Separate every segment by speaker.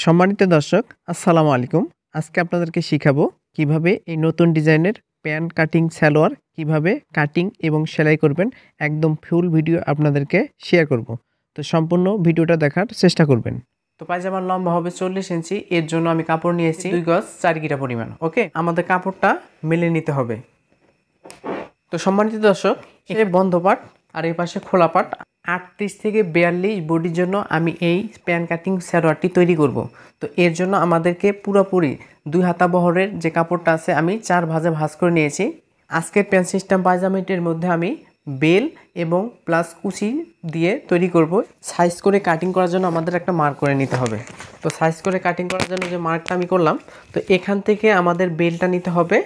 Speaker 1: সম্মানিত দর্শক, আসসালামু আলাইকুম। আজকে আপনাদেরকে শিখাবো কিভাবে এই নতুন ডিজাইনের প্যান্ট কাটিং সালোয়ার কিভাবে কাটিং এবং সেলাই করবেন। একদম ফুল ভিডিও আপনাদেরকে শেয়ার করব। তো সম্পূর্ণ ভিডিওটা দেখার চেষ্টা করবেন। তো পায়জামার লম্বা হবে 40 ইঞ্চি। এর জন্য আমি কাপড় নিয়েছি 2 গজ 4 গিরা পরিমাণ। ওকে, আমাদের কাপড়টা মেলে নিতে হবে। তো সম্মানিত দর্শক, এই বন্ধ পাট আর এই পাশে খোলা পাট 38 থেকে 42 বডির জন্য আমি এই প্যান কাটিং সালোয়ারটি তৈরি করব। তো এর জন্য আমাদেরকে পুরোপুরি 2 হাতা বহরের যে কাপড়টা আছে আমি 4 ভাঁজে ভাঁজ করে নিয়েছি। আজকের প্যান সিস্টেম পায়জামাটির মধ্যে আমি বেল এবং প্লাস কুচি দিয়ে তৈরি করব। সাইজ করে কাটিং করার জন্য আমাদের একটা মার্ক করে নিতে হবে। তো সাইজ করে কাটিং করার জন্য যে মার্কটা আমি করলাম, তো এখান থেকে আমাদের বেলটা নিতে হবে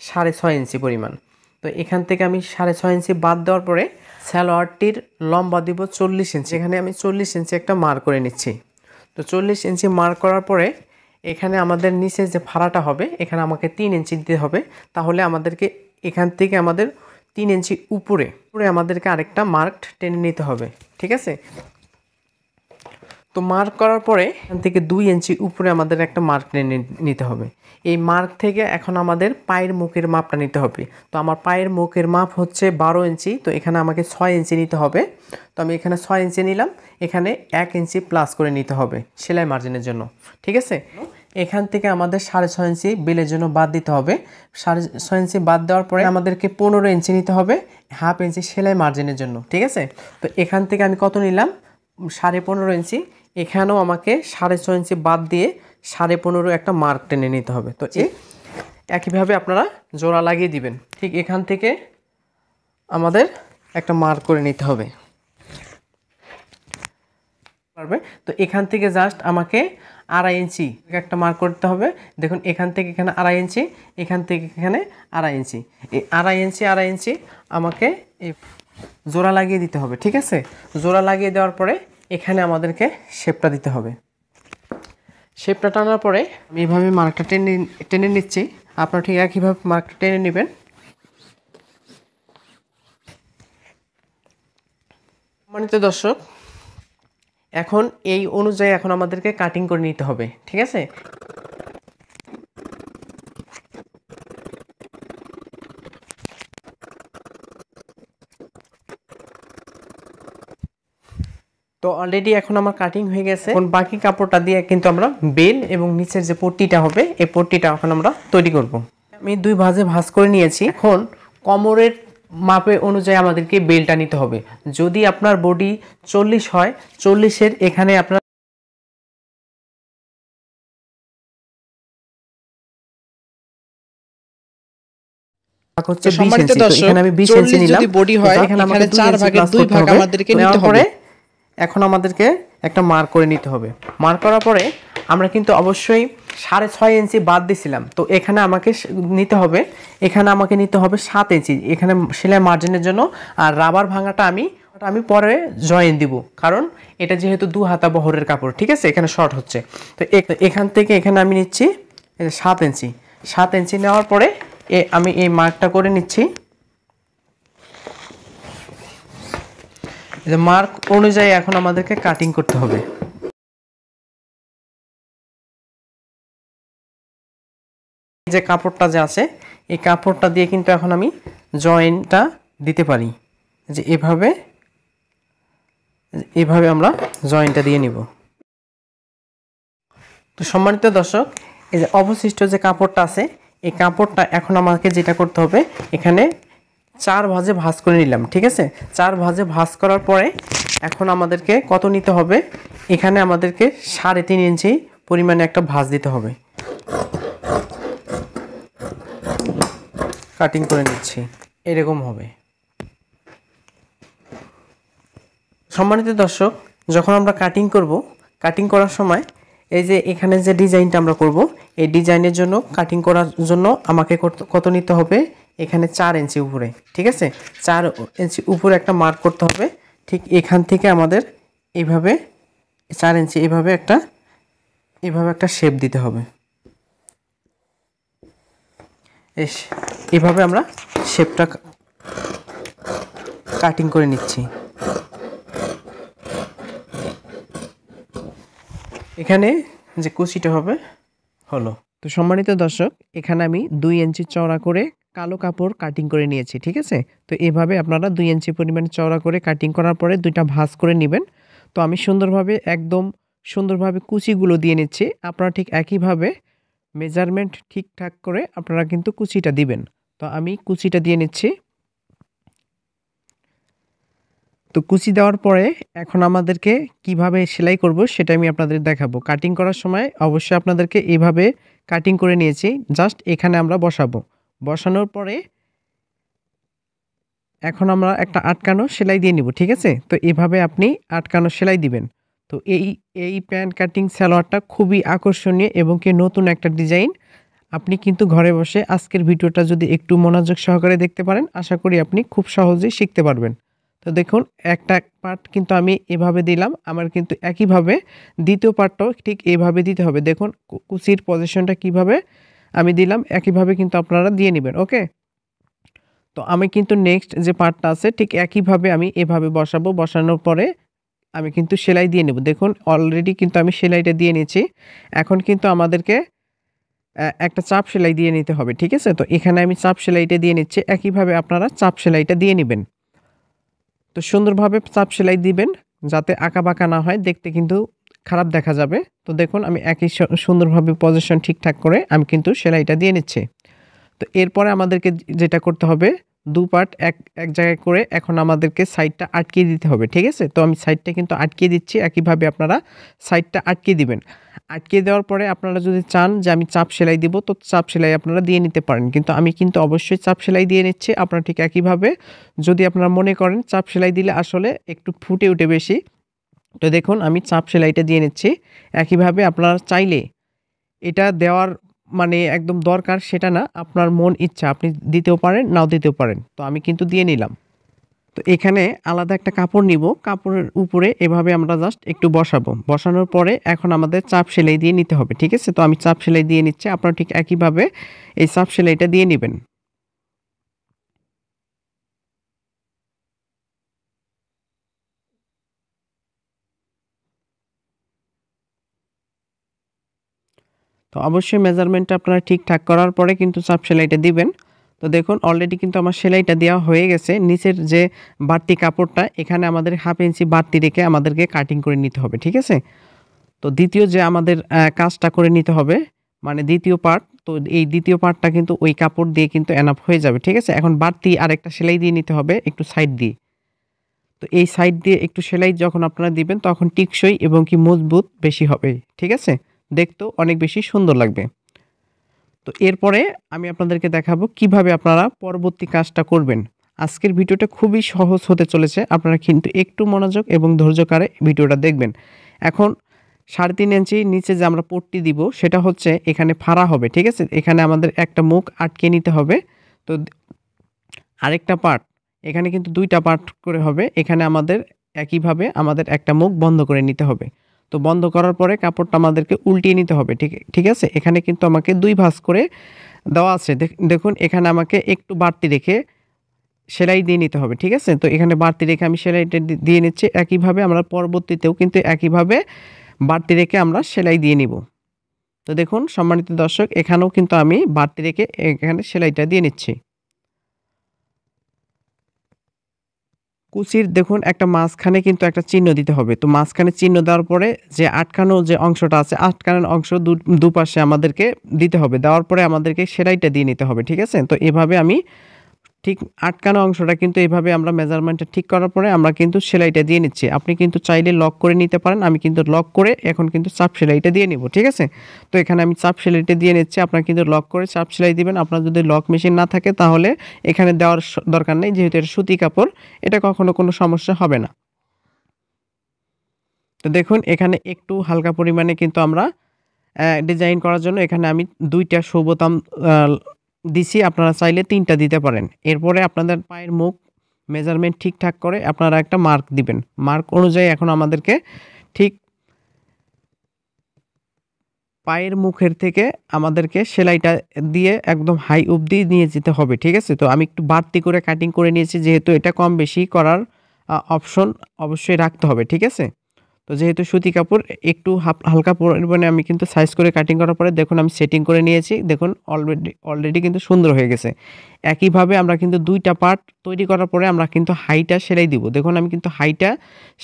Speaker 1: 6.5 ইঞ্চি পরিমাণ। তো এখান থেকে আমি 6.5 ইঞ্চি বাদ দেওয়ার পরে সালোয়ারটির লম্বা দিব 40 ইঞ্চি। এখানে আমি 40 ইঞ্চি একটা মার্ক করে নিচ্ছি। তো 40 ইঞ্চি মার্ক করার পরে এখানে আমাদের নিচে যে ফাড়াটা হবে এখানে আমাকে 3 ইঞ্চি দিতে হবে। তাহলে আমাদেরকে এখান থেকে আমাদের 3 ইঞ্চি উপরে আমাদেরকে আরেকটা মার্ক টেনে নিতে হবে। ঠিক আছে, তো মার্ক করার পরে এখান থেকে 2 ইঞ্চি উপরে আমাদের একটা মার্ক টেনে নিতে হবে। এই মার্ক থেকে এখন আমাদের পায়ের মুখের মাপটা নিতে হবে। তো আমার পায়ের মুখের মাপ হচ্ছে 12 ইঞ্চি। তো এখানে আমাকে 6 ইঞ্চি নিতে হবে। তো আমি এখানে 6 ইঞ্চি নিলাম। এখানে 1 ইঞ্চি প্লাস করে নিতে হবে সেলাই মার্জিনের জন্য। ঠিক আছে, এখান থেকে আমাদের 6.5 ইঞ্চি বেলের জন্য বাদ দিতে হবে। 6.5 ইঞ্চি বাদ দেওয়ার পরে আমাদেরকে 15 ইঞ্চি নিতে হবে হাফ ইঞ্চি সেলাই মার্জিনের জন্য। ঠিক আছে, তো এখান থেকে আমি কত নিলাম? 15.5 ইঞ্চি। এখানেও আমাকে 6.5 ইঞ্চি বাদ দিয়ে 15.5 একটা মার্ক টেনে নিতে হবে। তো একইভাবে আপনারা জোড়া লাগিয়ে দিবেন। ঠিক এখান থেকে আমাদের একটা মার্ক করে নিতে হবে। তো এখান থেকে জাস্ট আমাকে 2.5 ইঞ্চি একটা মার্ক করতে হবে। দেখুন, এখান থেকে এখানে 2.5 ইঞ্চি, এখান থেকে এখানে 2.5 ইঞ্চি। এই 2.5 ইঞ্চি আমাকে এই জোড়া লাগিয়ে দিতে হবে। ঠিক আছে, জোড়া লাগিয়ে দেওয়ার পরে এখানে আমাদেরকে শেপটা দিতে হবে। শেপটা টানার পরে আমি এইভাবে মার্কটা টেনে নিচ্ছি। আপনারা ঠিক একইভাবে মার্কটা টেনে নেবেন। সম্মানিত দর্শক, এখন এই অনুযায়ী এখন আমাদেরকে কাটিং করে নিতে হবে। ঠিক আছে, তো অলরেডি এখন আমার কাটিং হয়ে গেছে। এখন বাকি কাপড়টা দিয়ে কিন্তু আমরা বেল এবং নিচের যে পট্টিটা হবে এই পট্টিটা এখন আমরা তৈরি করব। আমি 2 ভাঁজে ভাঁজ করে নিয়েছি। এখন কোমরের মাপে অনুযায়ী আমাদেরকে বেলটা নিতে হবে। যদি আপনার বডি 40 হয়, 40-এর এখানে আপনার হচ্ছে 20 ইঞ্চি। তো এখানে আমি 20 ইঞ্চি নিলাম। বডি হয় এখানে আমাদের 4 ভাগের 2 ভাগ আমাদেরকে নিতে হবে। এখন আমাদেরকে একটা মার্ক করে নিতে হবে। মার্ক করার পরে আমরা কিন্তু অবশ্যই 6.5 ইঞ্চি বাদ দিয়েছিলাম। তো এখানে আমাকে নিতে হবে 7 ইঞ্চি এখানে সেলাই মার্জিনের জন্য। আর রাবার ভাঙাটা আমি পরে জয়েন দিব, কারণ এটা যেহেতু 2 হাতা বহরের কাপড়। ঠিক আছে, এখানে শর্ট হচ্ছে। তো এখান থেকে এখানে আমি নিচ্ছি 7 ইঞ্চি। 7 ইঞ্চি নেওয়ার পরে আমি এই মার্কটা করে নিচ্ছি। মার্ক অনুযায়ী এখন আমাদেরকে কাটিং করতে হবে। যে কাপড়টা যে আছে এই কাপড়টা দিয়ে কিন্তু এখন আমি জয়েন্টটা দিতে পারি। যে এভাবে আমরা জয়েন্টটা দিয়ে নিব। তো সম্মানিত দর্শক, এই যে অবশিষ্ট যে কাপড়টা আছে এই কাপড়টা এখন আমাকে যেটা করতে হবে, এখানে 4 ভাঁজে ভাঁজ করে নিলাম। ঠিক আছে, 4 ভাঁজে ভাঁজ করার পরে এখন আমাদেরকে কত নিতে হবে? এখানে আমাদেরকে 3.5 ইঞ্চি পরিমাণে একটা ভাঁজ দিতে হবে। কাটিং করে নিচ্ছি, এরকম হবে। সম্মানিত দর্শক, যখন আমরা কাটিং করব, কাটিং করার সময় এই যে এখানে যে ডিজাইনটা আমরা করব এই ডিজাইনের জন্য কাটিং করার জন্য আমাকে কত নিতে হবে? এখানে 4 ইঞ্চি উপরে। ঠিক আছে, 4 ইঞ্চি উপরে একটা মার্ক করতে হবে। ঠিক এখান থেকে আমাদের এইভাবে 4 ইঞ্চি এভাবে একটা শেপ দিতে হবে। এভাবে আমরা শেপটা কাটিং করে নিচ্ছি। এখানে যে কুচিটা হবে হলো। তো সম্মানিত দর্শক, এখানে আমি 2 ইঞ্চি চওড়া করে কালো কাপড় কাটিং করে নিয়েছি, ঠিক আছে? তো এভাবে আপনারা 2 ইঞ্চি পরিমাণ চওড়া করে কাটিং করার পরে 2টা ভাঁজ করে নেবেন। তো আমি সুন্দরভাবে একদম সুন্দরভাবে কুচিগুলো দিয়ে নিচ্ছি। আপনারা ঠিক একইভাবে মেজারমেন্ট ঠিকঠাক করে আপনারা কিন্তু কুচিটা দিবেন। তো আমি কুচিটা দিয়ে নিচ্ছি। তো কুচি দেওয়ার পরে এখন আমাদেরকে কিভাবে সেলাই করব সেটা আমি আপনাদের দেখাবো। কাটিং করার সময় অবশ্যই আপনাদেরকে এভাবে কাটিং করে নিয়েছি। জাস্ট এখানে আমরা বসাবো। বসানোর পরে এখন আমরা একটা আটকানো সেলাই দিয়ে নিব, ঠিক আছে? তো এভাবে আপনি আটকানো সেলাই দিবেন। তো এই প্যান্ট কাটিং সালোয়ারটা খুবই আকর্ষণীয় এবং কি নতুন একটা ডিজাইন। আপনি কিন্তু ঘরে বসে আজকের ভিডিওটা যদি একটু মনোযোগ সহকারে দেখতে পারেন, আশা করি আপনি খুব সহজেই শিখতে পারবেন। তো দেখুন একটা পার্ট কিন্তু আমি এভাবে দিলাম। আমার কিন্তু একইভাবে দ্বিতীয় পার্টটাও ঠিক এভাবে দিতে হবে। দেখুন কুচির পজিশনটা কিভাবে আমি দিলাম, একইভাবে কিন্তু আপনারা দিয়ে নেবেন। ওকে? তো আমি কিন্তু নেক্সট যে পার্টটা আছে ঠিক একইভাবে আমি এভাবে বসাবো। বসানোর পরে আমি কিন্তু সেলাই দিয়ে নেব। দেখুন অলরেডি কিন্তু আমি সেলাইটা দিয়ে নিয়েছি। এখন কিন্তু আমাদেরকে একটা চাপ সেলাই দিয়ে নিতে হবে, ঠিক আছে? তো এখানে আমি চাপ সেলাইটা দিয়ে নিচ্ছি। একইভাবে আপনারা চাপ সেলাইটা দিয়ে নেবেন। তো সুন্দরভাবে চাপ সেলাই দিবেন যাতে আঁকাবাঁকা না হয়, দেখতে কিন্তু খারাপ দেখা যাবে। তো দেখুন আমি একই সুন্দরভাবে পজিশন ঠিকঠাক করে আমি কিন্তু সেলাইটা দিয়ে নিচ্ছি। তো এরপরে আমাদেরকে যেটা করতে হবে, 2 পার্ট এক জায়গায় করে এখন আমাদেরকে সাইডটা আটকিয়ে দিতে হবে, ঠিক আছে? তো আমি সাইডটা কিন্তু আটকিয়ে দিচ্ছি। একইভাবে আপনারা সাইডটা আটকিয়ে দিবেন। আটকিয়ে দেওয়ার পরে আপনারা যদি চান যে আমি চাপ সেলাই দিব, তো চাপ সেলাই আপনারা দিয়ে নিতে পারেন। কিন্তু আমি কিন্তু অবশ্যই চাপ সেলাই দিয়ে নিচ্ছি। আপনারা ঠিক একইভাবে যদি আপনারা মনে করেন চাপ সেলাই দিলে আসলে একটু ফুটে ওঠে বেশি, তো দেখুন আমি চাপ সেলাইটা দিয়ে নিচ্ছি। একইভাবে আপনারা চাইলে এটা দেওয়ার মানে একদম দরকার সেটা না, আপনার মন ইচ্ছা আপনি দিতেও পারেন, নাও দিতেও পারেন। তো আমি কিন্তু দিয়ে নিলাম। তো এখানে আলাদা একটা কাপড় নিব। কাপড়ের উপরে এভাবে আমরা জাস্ট একটু বসাবো। বসানোর পরে এখন আমাদের চাপ সেলাই দিয়ে নিতে হবে, ঠিক আছে? তো আমি চাপ সেলাই দিয়ে নিচ্ছি। আপনারা ঠিক একইভাবে এই চাপ সেলাইটা দিয়ে নিবেন। তো অবশ্যই মেজারমেন্টটা আপনারা ঠিকঠাক করার পরে কিন্তু চাপ সেলাইটা দিবেন। তো দেখুন অলরেডি কিন্তু আমার সেলাইটা দেওয়া হয়ে গেছে। নিচের যে বাড়তি কাপড়টা এখানে আমাদের 1/2 ইঞ্চি বাড়তি রেখে আমাদেরকে কাটিং করে নিতে হবে, ঠিক আছে? তো দ্বিতীয় যে আমাদের কাজটা করে নিতে হবে, মানে দ্বিতীয় পার্ট, তো এই দ্বিতীয় পার্টটা কিন্তু ওই কাপড় দিয়ে কিন্তু এনাফ হয়ে যাবে, ঠিক আছে? এখন বাড়তি আরেকটা সেলাই দিয়ে নিতে হবে একটু সাইড দিয়ে। তো এই সাইড দিয়ে একটু সেলাই যখন আপনারা দিবেন তখন টিকসই এবং কি মজবুত বেশি হবে, ঠিক আছে? দেখতেও অনেক বেশি সুন্দর লাগবে। তো এরপরে আমি আপনাদেরকে দেখাবো কিভাবে আপনারা পরবর্তী কাজটা করবেন। আজকের ভিডিওটা খুবই সহজ হতে চলেছে। আপনারা কিন্তু একটু মনোযোগ এবং ধৈর্যকারে ভিডিওটা দেখবেন। এখন 3.5 ইঞ্চি নিচে যে আমরা পট্টি দিব সেটা হচ্ছে এখানে ফাড়া হবে, ঠিক আছে? এখানে আমাদের একটা মুখ আটকে নিতে হবে। তো আরেকটা পার্ট এখানে কিন্তু 2টা পার্ট করে হবে। এখানে আমাদের একইভাবে আমাদের একটা মুখ বন্ধ করে নিতে হবে। তো বন্ধ করার পরে কাপড়টা আমাদেরকে উল্টিয়ে নিতে হবে, ঠিক আছে? এখানে কিন্তু আমাকে 2 ভাঁজ করে দেওয়া আছে। দেখুন এখানে আমাকে একটু বাড়তি রেখে সেলাই দিয়ে নিতে হবে, ঠিক আছে? তো এখানে বাড়তি রেখে আমি সেলাইটা দিয়ে নিচ্ছি। একইভাবে আমরা পরবর্তীতেও কিন্তু একইভাবে বাড়তি রেখে আমরা সেলাই দিয়ে নিব। তো দেখুন সম্মানিত দর্শক, এখানেও কিন্তু আমি বাড়তি রেখে এখানে সেলাইটা দিয়ে নিচ্ছি। কুচির দেখুন একটা মাঝখানে কিন্তু একটা চিহ্ন দিতে হবে। তো মাঝখানে চিহ্ন দেওয়ার পরে যে আটকানো যে অংশটা আছে, আটকানোর অংশ দুপাশে আমাদেরকে দিতে হবে। দেওয়ার পরে আমাদেরকে সেলাইটা দিয়ে নিতে হবে, ঠিক আছে? তো এভাবে আমি ঠিক আটকানো অংশটা কিন্তু এভাবে আমরা মেজারমেন্টটা ঠিক করার পরে আমরা কিন্তু সেলাইটা দিয়ে নিচ্ছি। আপনি কিন্তু চাইলে লক করে নিতে পারেন। আমি কিন্তু লক করে এখন কিন্তু চাপ সেলাইটা দিয়ে নিব, ঠিক আছে? তো এখানে আমি চাপ সেলাইটা দিয়ে নিচ্ছি। আপনারা কিন্তু লক করে চাপ সেলাই দিবেন। আপনার যদি লক মেশিন না থাকে তাহলে এখানে দেওয়ার দরকার নেই, যেহেতু এটা সুতি কাপড়, এটা কখনো কোনো সমস্যা হবে না। তো দেখুন এখানে একটু হালকা পরিমাণে কিন্তু আমরা ডিজাইন করার জন্য এখানে আমি 2টা শো বোতাম দিছি। আপনারা চাইলে 3টা দিতে পারেন। এরপরে আপনাদের পায়ের মুখ মেজারমেন্ট ঠিকঠাক করে আপনারা একটা মার্ক দিবেন। মার্ক অনুযায়ী এখন আমাদেরকে ঠিক পায়ের মুখের থেকে আমাদেরকে সেলাইটা দিয়ে একদম হাই অবধি নিয়ে যেতে হবে, ঠিক আছে? তো আমি একটু বাড়তি করে কাটিং করে নিয়েছি, যেহেতু এটা কম বেশি করার অপশন অবশ্যই রাখতে হবে, ঠিক আছে? তো তো যেহেতু সুতি কাপড় একটু হালকা পরিমাণে আমি কিন্তু সাইজ করে কাটিং করার পরে দেখুন আমি সেটিং করে নিয়েছি। দেখুন অলরেডি কিন্তু সুন্দর হয়ে গেছে। একইভাবে আমরা কিন্তু ২টা পার্ট তৈরি করার পরে আমরা কিন্তু হাইটা সেলাই দিব। দেখুন আমি কিন্তু হাইটা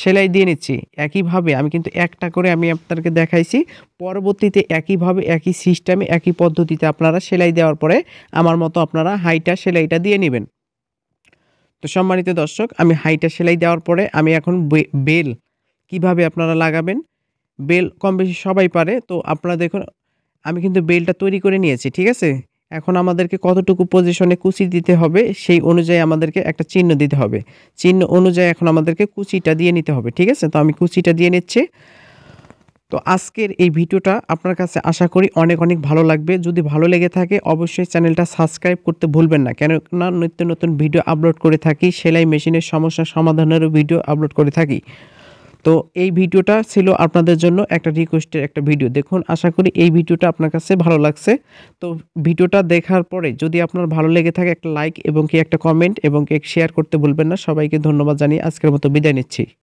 Speaker 1: সেলাই দিয়ে নিচ্ছি। একইভাবে আমি কিন্তু একটা করে আমি আপনাদেরকে দেখাইছি। পরবর্তীতে একইভাবে একই সিস্টেমে একই পদ্ধতিতে আপনারা সেলাই দেওয়ার পরে আমার মতো আপনারা হাইটা সেলাইটা দিয়ে নিবেন। তো সম্মানিত দর্শক, আমি হাইটা সেলাই দেওয়ার পরে আমি এখন বেল কিভাবে আপনারা লাগাবেন, বেল কম বেশি সবাই পারে। তো আপনারা দেখুন আমি কিন্তু বেলটা তৈরি করে নিয়েছি, ঠিক আছে? এখন আমাদেরকে কতটুকু পজিশনে কুচি দিতে হবে সেই অনুযায়ী আমাদেরকে একটা চিহ্ন দিতে হবে। চিহ্ন অনুযায়ী এখন আমাদেরকে কুচিটা দিয়ে নিতে হবে, ঠিক আছে? তো আমি কুচিটা দিয়ে নিচ্ছি। তো আজকের এই ভিডিওটা আপনার কাছে আশা করি অনেক ভালো লাগবে। যদি ভালো লেগে থাকে অবশ্যই চ্যানেলটা সাবস্ক্রাইব করতে ভুলবেন না। কেননা নিত্য নতুন ভিডিও আপলোড করে থাকি, সেলাই মেশিনের সমস্যা সমাধানেরও ভিডিও আপলোড করে থাকি। তো এই ভিডিওটা ছিল আপনাদের জন্য একটা রিকোয়েস্টের একটা ভিডিও। দেখুন আশা করি এই ভিডিওটা আপনার কাছে ভালো লাগছে। তো ভিডিওটা দেখার পরে যদি আপনার ভালো লেগে থাকে একটা লাইক এবং কি একটা কমেন্ট এবং কি শেয়ার করতে ভুলবেন না। সবাইকে ধন্যবাদ জানিয়ে আজকের মতো বিদায় নিচ্ছি।